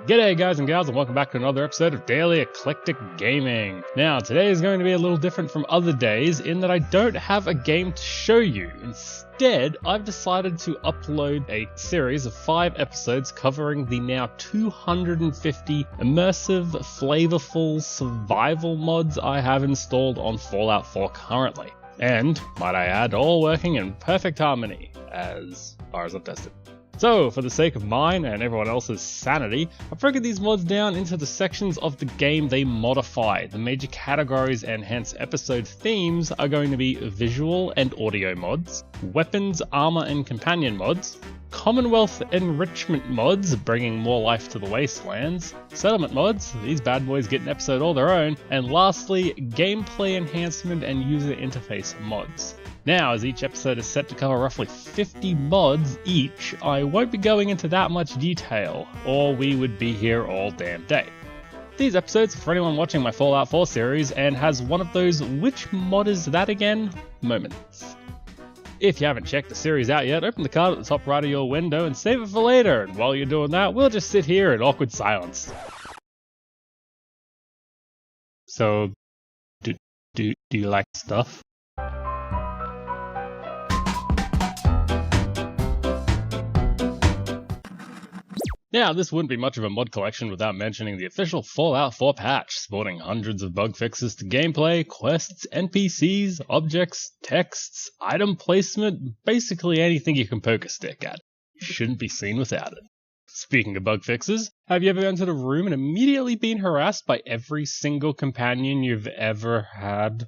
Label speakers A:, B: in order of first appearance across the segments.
A: G'day guys and gals, and welcome back to another episode of Daily Eclectic Gaming. Now, today is going to be a little different from other days in that I don't have a game to show you. Instead, I've decided to upload a series of 5 episodes covering the now 250 immersive, flavorful survival mods I have installed on Fallout 4 currently. And, might I add, all working in perfect harmony, as far as I've tested. So, for the sake of mine and everyone else's sanity, I've broken these mods down into the sections of the game they modify. The major categories and hence episode themes are going to be visual and audio mods, weapons, armor and companion mods, Commonwealth enrichment mods, bringing more life to the wastelands, settlement mods, these bad boys get an episode all their own, and lastly, gameplay enhancement and user interface mods. Now, as each episode is set to cover roughly 50 mods each, I won't be going into that much detail, or we would be here all damn day. These episodes are for anyone watching my Fallout 4 series and has one of those "which mod is that again?" moments. If you haven't checked the series out yet, open the card at the top right of your window and save it for later, and while you're doing that, we'll just sit here in awkward silence. So, do you like stuff? Now, this wouldn't be much of a mod collection without mentioning the official Fallout 4 patch, sporting hundreds of bug fixes to gameplay, quests, NPCs, objects, texts, item placement, basically anything you can poke a stick at. You shouldn't be seen without it. Speaking of bug fixes, have you ever entered a room and immediately been harassed by every single companion you've ever had?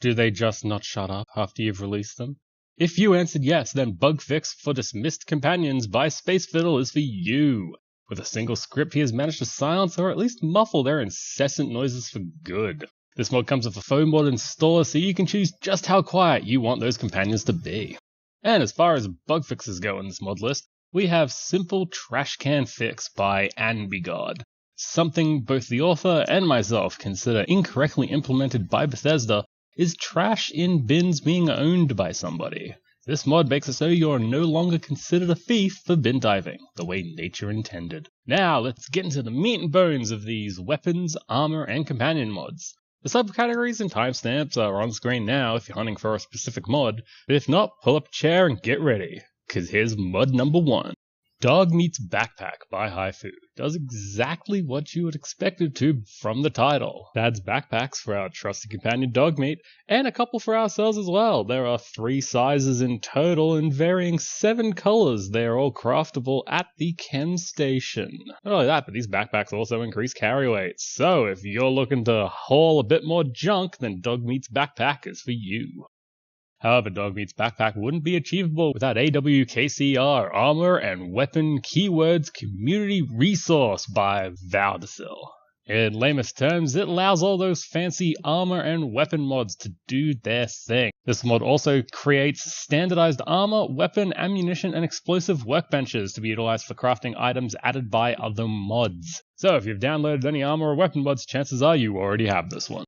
A: Do they just not shut up after you've released them? If you answered yes, then Bugfix for Dismissed Companions by spacefiddle is for you. With a single script, he has managed to silence or at least muffle their incessant noises for good. This mod comes with a phone mod installer, so you can choose just how quiet you want those companions to be. And as far as bug fixes go in this mod list, we have Simple Trash Can Fix by Anbeegod. Something both the author and myself consider incorrectly implemented by Bethesda is trash in bins being owned by somebody. This mod makes it so you're no longer considered a thief for bin diving, the way nature intended. Now, let's get into the meat and bones of these weapons, armor, and companion mods. The subcategories and timestamps are on screen now if you're hunting for a specific mod, but if not, pull up a chair and get ready, cause here's mod number 1. Dogmeat's Backpack by hifoo does exactly what you would expect it to from the title. It adds backpacks for our trusty companion Dogmeat, and a couple for ourselves as well. There are 3 sizes in total in varying 7 colors. They are all craftable at the chem station. Not only that, but these backpacks also increase carry weight. So if you're looking to haul a bit more junk, then Dogmeat's Backpack is for you. However, Dogmeat's Backpack wouldn't be achievable without AWKCR, Armor and Weapon Keywords Community Resource by VALENTINE. In lamest terms, it allows all those fancy armor and weapon mods to do their thing. This mod also creates standardized armor, weapon, ammunition, and explosive workbenches to be utilized for crafting items added by other mods. So if you've downloaded any armor or weapon mods, chances are you already have this one.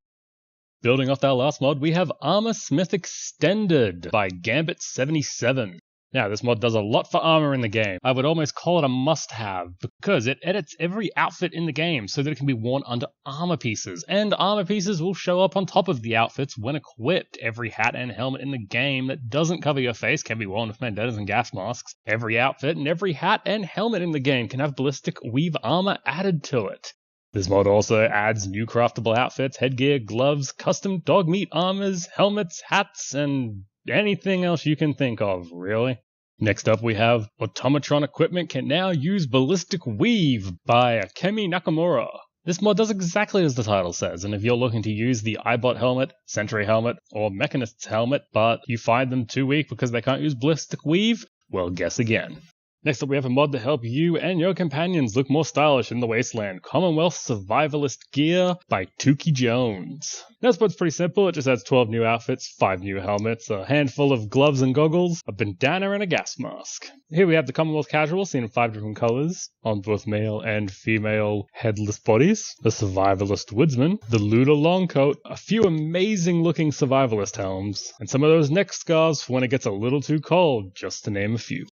A: Building off that last mod, we have Armor Smith Extended by Gambit77. Now, this mod does a lot for armor in the game. I would almost call it a must-have, because it edits every outfit in the game so that it can be worn under armor pieces, and armor pieces will show up on top of the outfits when equipped. Every hat and helmet in the game that doesn't cover your face can be worn with bandanas and gas masks. Every outfit and every hat and helmet in the game can have ballistic weave armor added to it. This mod also adds new craftable outfits, headgear, gloves, custom dog meat armors, helmets, hats, and anything else you can think of, really. Next up we have AUTOMATRON equipment can now use ballistic weave by Akemi Nakamura. This mod does exactly as the title says, and if you're looking to use the iBot helmet, Sentry helmet, or Mechanist's helmet, but you find them too weak because they can't use ballistic weave, well, guess again. Next up we have a mod to help you and your companions look more stylish in the wasteland, Commonwealth Survivalist Gear by Tukey Jones. This mod's pretty simple, it just adds 12 new outfits, 5 new helmets, a handful of gloves and goggles, a bandana and a gas mask. Here we have the Commonwealth Casual seen in 5 different colours, on both male and female headless bodies, the Survivalist Woodsman, the Lunar Longcoat, a few amazing looking Survivalist helms, and some of those neck scarves for when it gets a little too cold, just to name a few.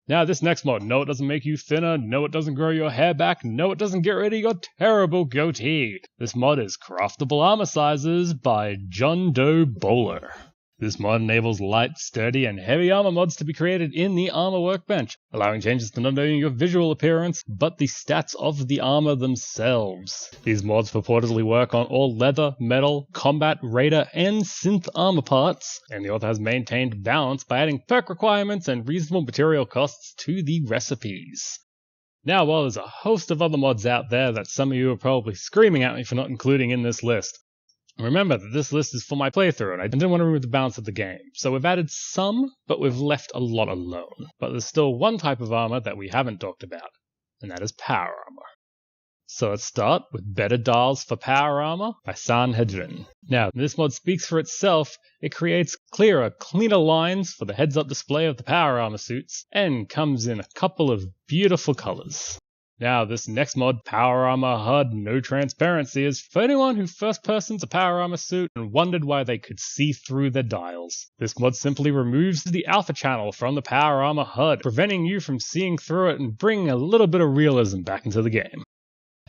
A: Now this next mod, no it doesn't make you thinner, no it doesn't grow your hair back, no it doesn't get rid of your terrible goatee. This mod is Craftable Armor Sizes by John Doe Bowler. This mod enables light, sturdy, and heavy armor mods to be created in the armor workbench, allowing changes to not only your visual appearance, but the stats of the armor themselves. These mods purportedly work on all leather, metal, combat, raider, and synth armor parts, and the author has maintained balance by adding perk requirements and reasonable material costs to the recipes. Now, while there's a host of other mods out there that some of you are probably screaming at me for not including in this list, remember that this list is for my playthrough and I didn't want to remove the balance of the game, so we've added some, but we've left a lot alone. But there's still one type of armor that we haven't talked about, and that is power armor. So let's start with Better Dials for Power Armor by Sanhedrin. Now, this mod speaks for itself. It creates clearer, cleaner lines for the heads-up display of the power armor suits, and comes in a couple of beautiful colors. Now, this next mod, Power Armor HUD-NO Transparency, is for anyone who first persons a Power Armor suit and wondered why they could see through their dials. This mod simply removes the alpha channel from the Power Armor HUD, preventing you from seeing through it and bringing a little bit of realism back into the game.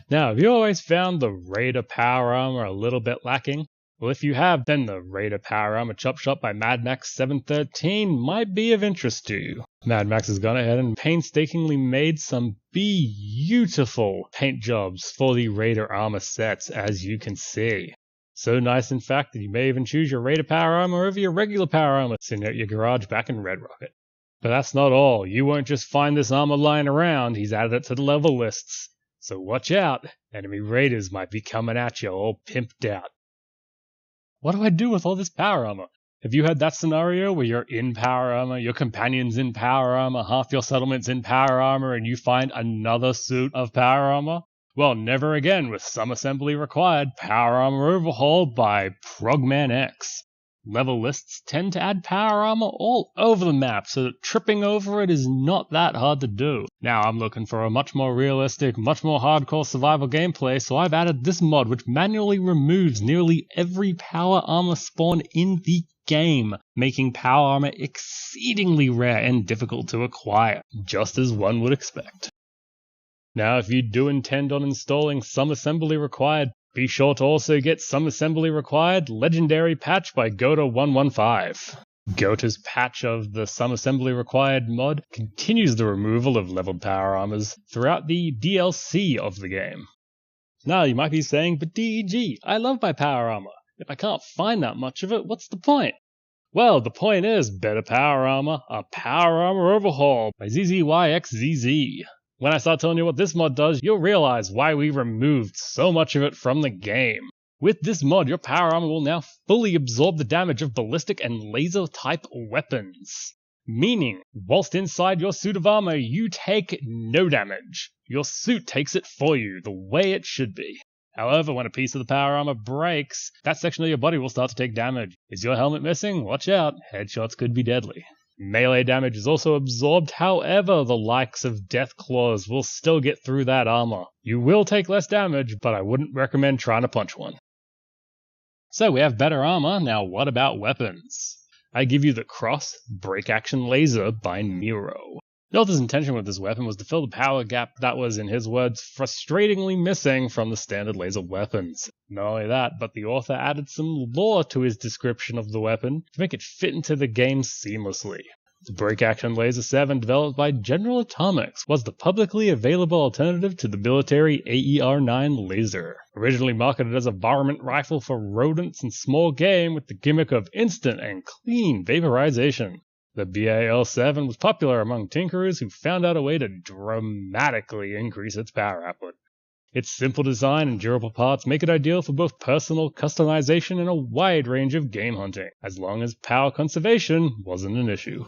A: Now, have you always found the Raider Power Armor a little bit lacking? Well, if you have, then the Raider Power Armor Chop Shop by Mad Max 713 might be of interest to you. Mad Max has gone ahead and painstakingly made some beautiful paint jobs for the Raider armor sets, as you can see. So nice, in fact, that you may even choose your Raider Power Armor over your regular Power Armor sitting at your garage back in Red Rocket. But that's not all. You won't just find this armor lying around, he's added it to the level lists. So watch out, enemy raiders might be coming at you all pimped out. What do I do with all this power armor? Have you had that scenario where you're in power armor, your companion's in power armor, half your settlement's in power armor, and you find another suit of power armor? Well, never again with some assembly required. Power Armor Overhaul by Progman X. Level lists tend to add power armor all over the map, so that tripping over it is not that hard to do. Now I'm looking for a much more realistic, much more hardcore survival gameplay, so I've added this mod which manually removes nearly every power armor spawn in the game, making power armor exceedingly rare and difficult to acquire, just as one would expect. Now if you do intend on installing some assembly required, be sure to also get some assembly required Legendary Patch by Gota115. Gota's patch of the Some Assembly Required mod continues the removal of leveled power armors throughout the DLC of the game. Now you might be saying, but DEG, I love my power armor. If I can't find that much of it, what's the point? Well, the point is Better Power Armor, a Power Armor Overhaul by ZZYXZZ. When I start telling you what this mod does, you'll realize why we removed so much of it from the game. With this mod, your power armor will now fully absorb the damage of ballistic and laser type weapons. Meaning, whilst inside your suit of armor, you take no damage. Your suit takes it for you, the way it should be. However, when a piece of the power armor breaks, that section of your body will start to take damage. Is your helmet missing? Watch out, headshots could be deadly. Melee damage is also absorbed, however, the likes of Death Claws will still get through that armor. You will take less damage, but I wouldn't recommend trying to punch one. So we have better armor, now what about weapons? I give you the BREAKACTIONLASER by Nero. The author's intention with this weapon was to fill the power gap that was, in his words, frustratingly missing from the standard laser weapons. Not only that, but the author added some lore to his description of the weapon to make it fit into the game seamlessly. The BREAKACTIONLASER 7, developed by General Atomics, was the publicly available alternative to the military AER-9 laser. Originally marketed as a varmint rifle for rodents and small game with the gimmick of instant and clean vaporization. The BAL-7 was popular among tinkerers who found out a way to dramatically increase its power output. Its simple design and durable parts make it ideal for both personal customization and a wide range of game hunting, as long as power conservation wasn't an issue.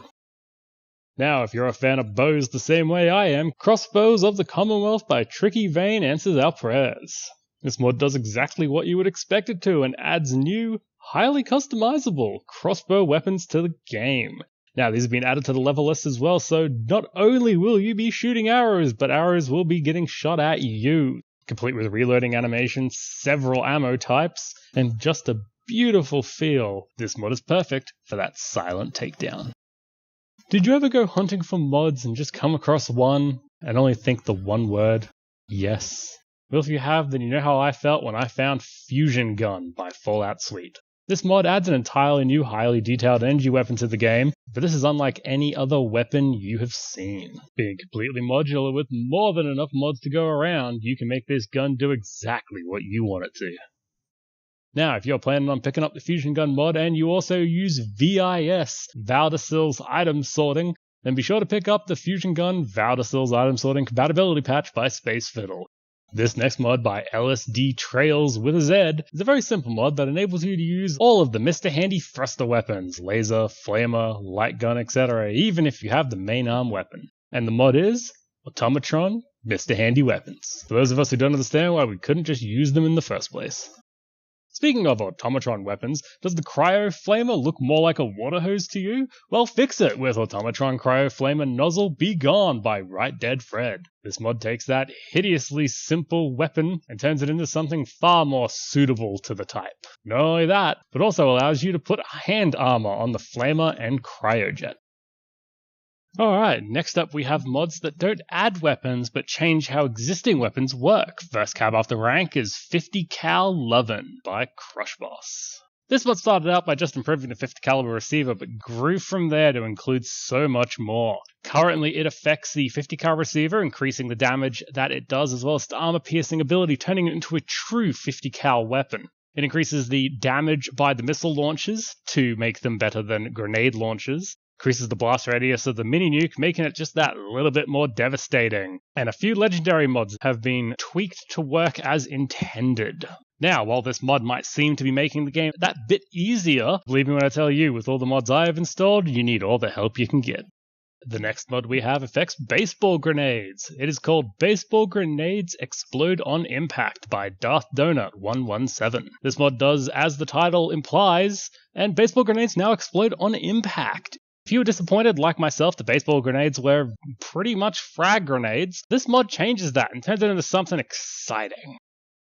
A: Now, if you're a fan of bows the same way I am, CROSSBOWS of the Commonwealth by Tricky Vane answers our prayers. This mod does exactly what you would expect it to and adds new, highly customizable crossbow weapons to the game. Now, these have been added to the level list as well, so not only will you be shooting arrows, but arrows will be getting shot at you. Complete with reloading animations, several ammo types, and just a beautiful feel. This mod is perfect for that silent takedown. Did you ever go hunting for mods and just come across one and only think the one word, yes? Well, if you have, then you know how I felt when I found Fusion Gun by Fallout Suite. This mod adds an entirely new, highly detailed energy weapon to the game, but this is unlike any other weapon you have seen. Being completely modular with more than enough mods to go around, you can make this gun do exactly what you want it to. Now, if you're planning on picking up the Fusion Gun mod and you also use VIS, Valdecil's item sorting, then be sure to pick up the Fusion Gun Valdecil's item sorting compatibility patch by spacefiddle. This next mod by LSD Trails with a Z is a very simple mod that enables you to use all of the Mr. Handy thruster weapons, laser, flamer, light gun, etc., even if you have the main arm weapon. And the mod is AUTOMATRON Mr. Handy Weapons, for those of us who don't understand why we couldn't just use them in the first place. Speaking of AUTOMATRON weapons, does the CRYO Flamer look more like a water hose to you? Well, fix it with AUTOMATRON CRYO Flamer Nozzle BEGONE by Right Dead Fred. This mod takes that hideously simple weapon and turns it into something far more suitable to the type. Not only that, but also allows you to put hand armor on the Flamer and Cryojet. Alright, next up we have mods that don't add weapons but change how existing weapons work. First cab off the rank is 50 cal LOVIN by CRUSHBOWS. This mod started out by just improving the 50 caliber receiver but grew from there to include so much more. Currently it affects the 50 cal receiver, increasing the damage that it does as well as the armor piercing ability, turning it into a true 50 cal weapon. It increases the damage by the missile launchers to make them better than grenade launchers. Increases the blast radius of the mini-nuke, making it just that little bit more devastating. And a few legendary mods have been tweaked to work as intended. Now, while this mod might seem to be making the game that bit easier, believe me when I tell you, with all the mods I have installed, you need all the help you can get. The next mod we have affects baseball grenades. It is called Baseball Grenades Explode on Impact by Darth Donut 117. This mod does as the title implies, and baseball grenades now explode on impact. If you were disappointed, like myself, the baseball grenades were pretty much frag grenades, this mod changes that and turns it into something exciting.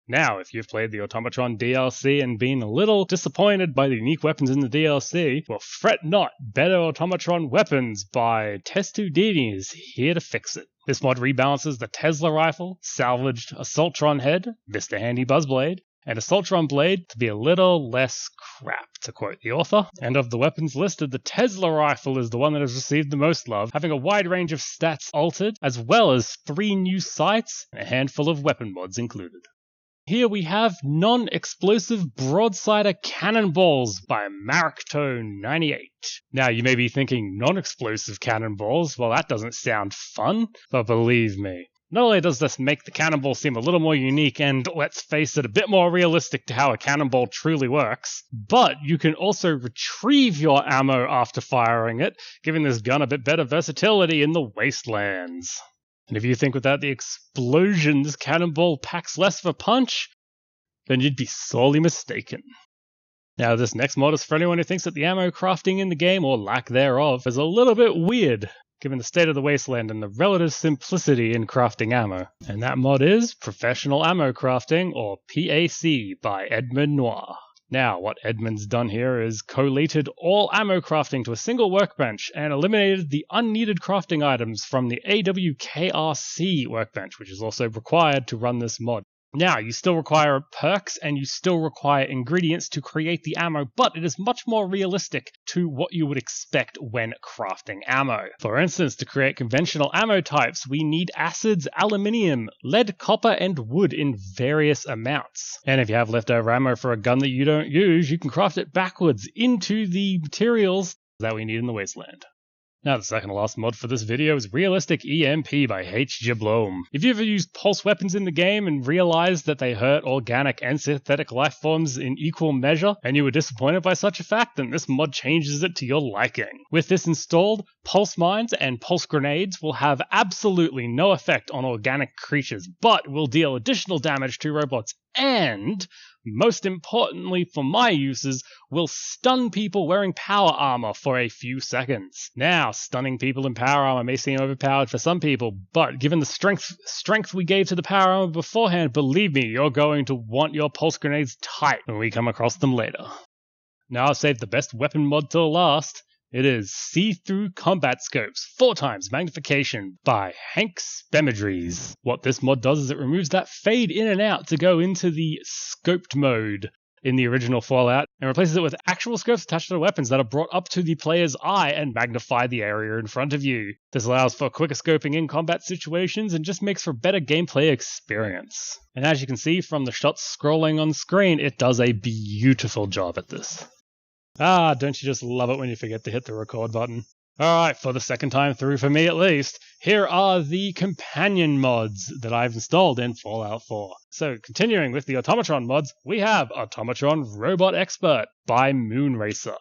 A: Now, if you've played the AUTOMATRON DLC and been a little disappointed by the unique weapons in the DLC, well, fret not, Better AUTOMATRON Weapons by Testudini is here to fix it. This mod rebalances the Tesla rifle, salvaged Assaultron head, Mr. Handy Buzzblade, and Assaultron blade to be a little less crap, to quote the author. And of the weapons listed, the Tesla rifle is the one that has received the most love, having a wide range of stats altered, as well as 3 new sights and a handful of weapon mods included. Here we have Non-Explosive Broadsider Cannonballs by Maricto98. Now you may be thinking, non-explosive cannonballs? Well, that doesn't sound fun, but believe me, not only does this make the cannonball seem a little more unique and, let's face it, a bit more realistic to how a cannonball truly works, but you can also retrieve your ammo after firing it, giving this gun a bit better versatility in the wastelands. And if you think without the explosions, cannonball packs less of a punch, then you'd be sorely mistaken. Now this next mod is for anyone who thinks that the ammo crafting in the game, or lack thereof, is a little bit weird, given the state of the wasteland and the relative simplicity in crafting ammo. And that mod is Professional Ammo Crafting, or PAC, by Edmund Noir. Now, what Edmund's done here is collated all ammo crafting to a single workbench and eliminated the unneeded crafting items from the AWKRC workbench, which is also required to run this mod. Now, you still require perks and you still require ingredients to create the ammo, but it is much more realistic to what you would expect when crafting ammo. For instance, to create conventional ammo types, we need acids, aluminium, lead, copper, and wood in various amounts. And if you have leftover ammo for a gun that you don't use, you can craft it backwards into the materials that we need in the wasteland. Now the second to last mod for this video is Realistic EMP by H. Jablome. If you ever used pulse weapons in the game and realized that they hurt organic and synthetic life forms in equal measure, and you were disappointed by such a fact, then this mod changes it to your liking. With this installed, pulse mines and pulse grenades will have absolutely no effect on organic creatures, but will deal additional damage to robots and, most importantly for my uses, will stun people wearing power armor for a few seconds. Now, stunning people in power armor may seem overpowered for some people, but given the strength we gave to the power armor beforehand, believe me, you're going to want your pulse grenades tight when we come across them later. Now I've saved the best weapon mod till last. It is See-Through Combat Scopes, 4x Magnification by Hank Spemidries. What this mod does is it removes that fade in and out to go into the scoped mode in the original Fallout, and replaces it with actual scopes attached to the weapons that are brought up to the player's eye and magnify the area in front of you. This allows for quicker scoping in combat situations and just makes for a better gameplay experience. And as you can see from the shots scrolling on screen, it does a beautiful job at this. Ah, don't you just love it when you forget to hit the record button? Alright, for the second time through for me at least, here are the companion mods that I've installed in Fallout 4. So, continuing with the Automatron mods, we have Automatron Robot Expert by Moonracer.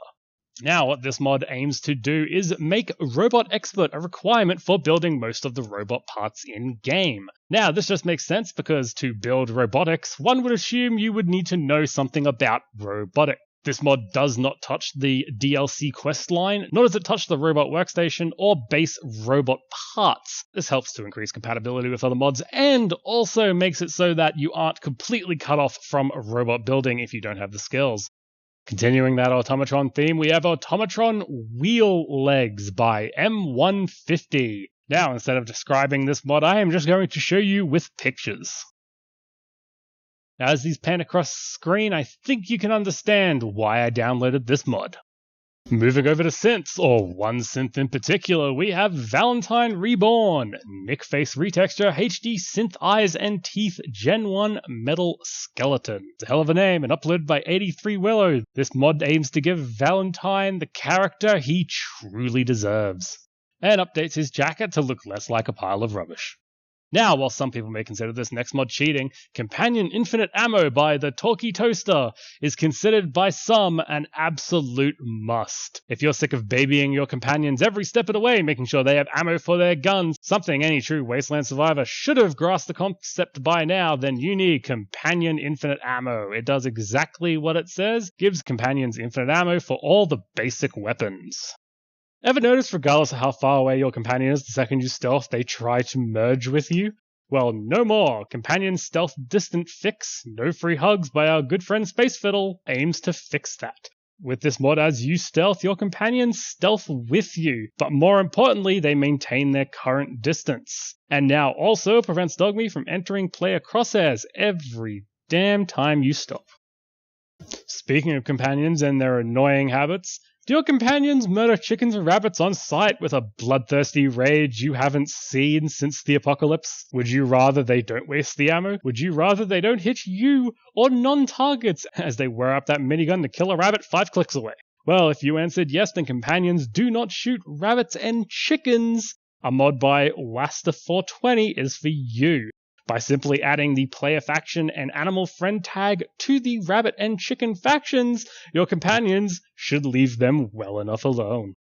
A: Now, what this mod aims to do is make Robot Expert a requirement for building most of the robot parts in-game. Now, this just makes sense because to build robotics, one would assume you would need to know something about robotics. This mod does not touch the DLC quest line, nor does it touch the robot workstation or base robot parts. This helps to increase compatibility with other mods and also makes it so that you aren't completely cut off from robot building if you don't have the skills. Continuing that Automatron theme, we have Automatron Wheel Legs by M150. Now, instead of describing this mod, I am just going to show you with pictures. Now, as these pan across screen, I think you can understand why I downloaded this mod. Moving over to synths, or one synth in particular, we have Valentine REBORN-NICKFACE Retexture HD Synth Eyes and Teeth Gen 1 Metal Skeleton. It's a hell of a name and uploaded by 83 Willow. This mod aims to give Valentine the character he truly deserves, and updates his jacket to look less like a pile of rubbish. Now, while some people may consider this next mod cheating, Companion Infinite Ammo by the Talkie Toaster is considered by some an absolute must. If you're sick of babying your companions every step of the way, making sure they have ammo for their guns, something any true Wasteland survivor should have grasped the concept by now, then you need Companion Infinite Ammo. It does exactly what it says, gives companions infinite ammo for all the basic weapons. Ever notice, regardless of how far away your companion is, the second you stealth, they try to merge with you? Well, no more! Companion Stealth Distant Fix, No Free Hugs by our good friend spacefiddle, aims to fix that. With this mod, as you stealth, your companions stealth with you, but more importantly, they maintain their current distance. And now also prevents Dogmeat from entering player crosshairs every damn time you stop. Speaking of companions and their annoying habits, do your companions murder chickens and rabbits on sight with a bloodthirsty rage you haven't seen since the apocalypse? Would you rather they don't waste the ammo? Would you rather they don't hit you or non-targets as they wear up that minigun to kill a rabbit 5 clicks away? Well, if you answered yes, then companions do not shoot rabbits and chickens. A mod by Wasta420 is for you. By simply adding the player faction and animal friend tag to the rabbit and chicken factions, your companions should leave them well enough alone.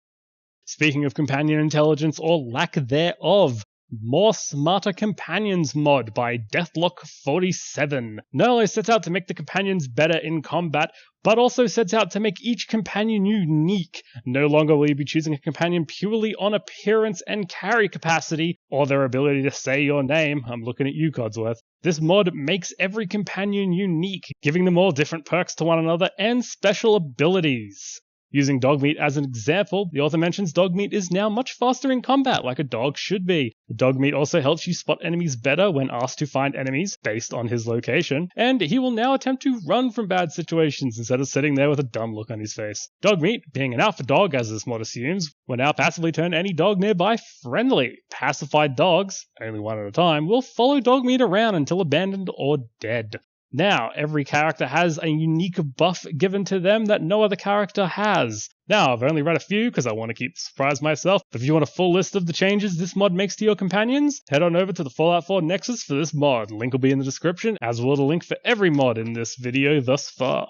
A: Speaking of companion intelligence or lack thereof, More Smarter Companions mod by Deathlock47 not only sets out to make the companions better in combat, but also sets out to make each companion unique. No longer will you be choosing a companion purely on appearance and carry capacity, or their ability to say your name. I'm looking at you, Codsworth. This mod makes every companion unique, giving them all different perks to one another and special abilities. Using Dogmeat as an example, the author mentions Dogmeat is now much faster in combat, like a dog should be. Dogmeat also helps you spot enemies better when asked to find enemies based on his location, and he will now attempt to run from bad situations instead of sitting there with a dumb look on his face. Dogmeat, being an alpha dog as this mod assumes, will now passively turn any dog nearby friendly. Pacified dogs, only one at a time, will follow Dogmeat around until abandoned or dead. Now, every character has a unique buff given to them that no other character has. Now, I've only read a few because I want to keep the surprise myself, but if you want a full list of the changes this mod makes to your companions, head on over to the Fallout 4 Nexus for this mod. Link will be in the description, as will the link for every mod in this video thus far.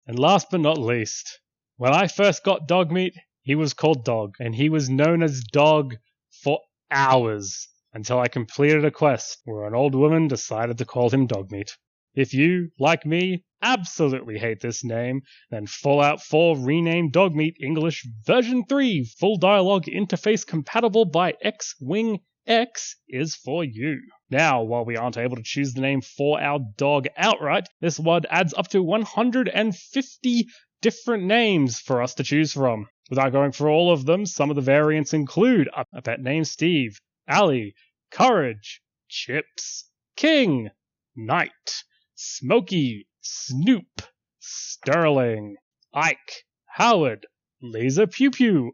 A: And last but not least, when I first got Dogmeat, he was called Dog, and he was known as Dog for hours, until I completed a quest where an old woman decided to call him Dogmeat. If you, like me, absolutely hate this name, then Fallout 4 renamed Dogmeat English version 3 full dialogue interface compatible by X-Wing X is for you. Now, while we aren't able to choose the name for our dog outright, this mod adds up to 150 different names for us to choose from. Without going through all of them, some of the variants include a pet named Steve, Allie, Courage, Chips, King, Knight, Smokey, Snoop, Sterling, Ike, Howard, Laser Pew Pew,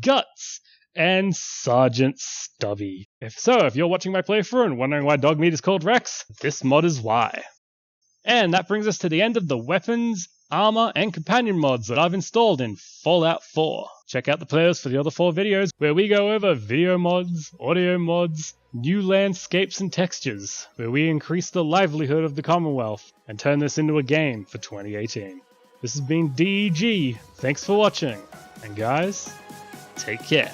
A: Guts, and Sergeant Stubby. If you're watching my playthrough and wondering why Dogmeat is called Rex, this mod is why. And that brings us to the end of the weapons, armor, and companion mods that I've installed in Fallout 4. Check out the playlist for the other 4 videos where we go over video mods, audio mods, new landscapes and textures, where we increase the livelihood of the Commonwealth and turn this into a game for 2018. This has been DEG, thanks for watching, and guys, take care.